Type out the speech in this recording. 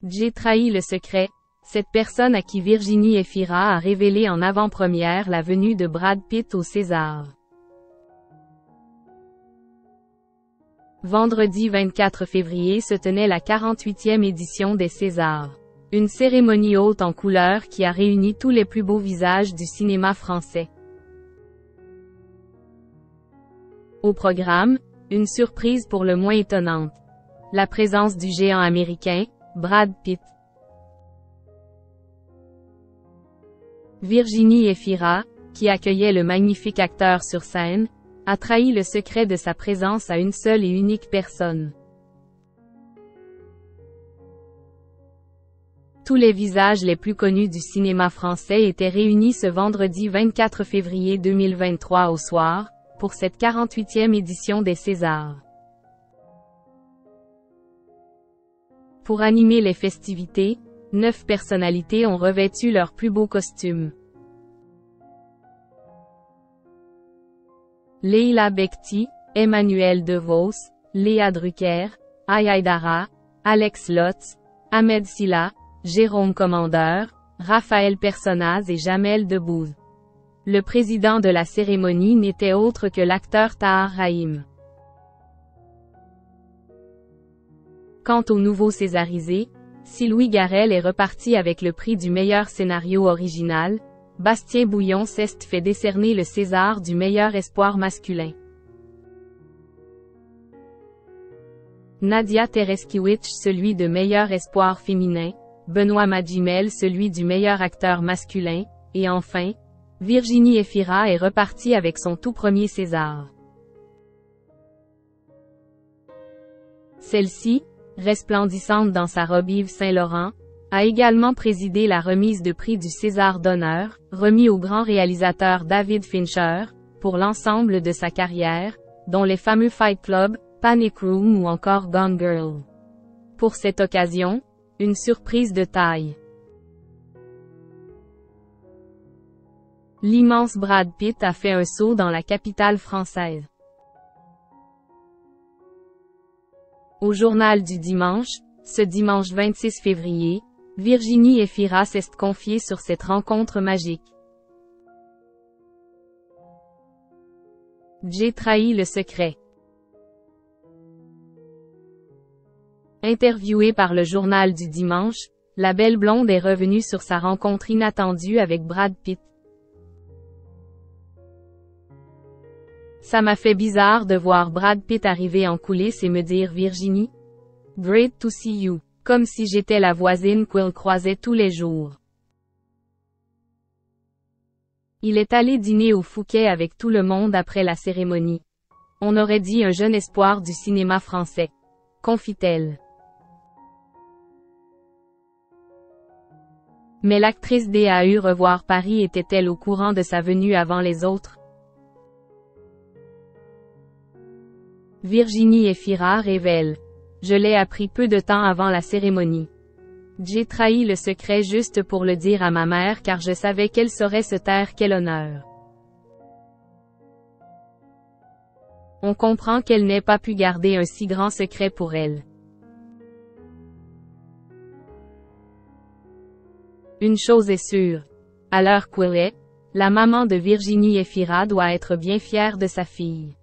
J'ai trahi le secret. Cette personne à qui Virginie Efira a révélé en avant-première la venue de Brad Pitt au César. Vendredi 24 février se tenait la 48e édition des Césars. Une cérémonie haute en couleurs qui a réuni tous les plus beaux visages du cinéma français. Au programme, une surprise pour le moins étonnante. La présence du géant américain, Brad Pitt. Virginie Efira, qui accueillait le magnifique acteur sur scène, a trahi le secret de sa présence à une seule et unique personne. Tous les visages les plus connus du cinéma français étaient réunis ce vendredi 24 février 2023 au soir, pour cette 48e édition des Césars. Pour animer les festivités, 9 personnalités ont revêtu leurs plus beaux costumes. Leila Bekti, Emmanuel DeVos, Léa Drucker, Aïdara, Alex Lotz, Ahmed Silla, Jérôme Commandeur, Raphaël Personnaz et Jamel Debbouze. Le président de la cérémonie n'était autre que l'acteur Tahar Rahim. Quant au nouveau césarisé, si Louis Garrel est reparti avec le prix du meilleur scénario original, Bastien Bouillon s'est fait décerner le César du meilleur espoir masculin. Nadia Tereskiewicz celui de meilleur espoir féminin, Benoît Magimel celui du meilleur acteur masculin, et enfin, Virginie Efira est repartie avec son tout premier César. Celle-ci, resplendissante dans sa robe Yves Saint-Laurent, a également présidé la remise de prix du César d'honneur, remis au grand réalisateur David Fincher, pour l'ensemble de sa carrière, dont les fameux Fight Club, Panic Room ou encore Gone Girl. Pour cette occasion, une surprise de taille. L'immense Brad Pitt a fait un saut dans la capitale française. Au journal du dimanche, ce dimanche 26 février, Virginie Efira s'est confiée sur cette rencontre magique. J'ai trahi le secret. Interviewée par le journal du dimanche, la belle blonde est revenue sur sa rencontre inattendue avec Brad Pitt. Ça m'a fait bizarre de voir Brad Pitt arriver en coulisses et me dire Virginie, great to see you, comme si j'étais la voisine qu'il croisait tous les jours. Il est allé dîner au Fouquet avec tout le monde après la cérémonie. On aurait dit un jeune espoir du cinéma français. Confie-t-elle. Mais l'actrice DAU Revoir Paris était-elle au courant de sa venue avant les autres? Virginie Efira révèle. Je l'ai appris peu de temps avant la cérémonie. J'ai trahi le secret juste pour le dire à ma mère car je savais qu'elle saurait se taire quel honneur. On comprend qu'elle n'ait pas pu garder un si grand secret pour elle. Une chose est sûre. À l'heure qu'elle est, la maman de Virginie Efira doit être bien fière de sa fille.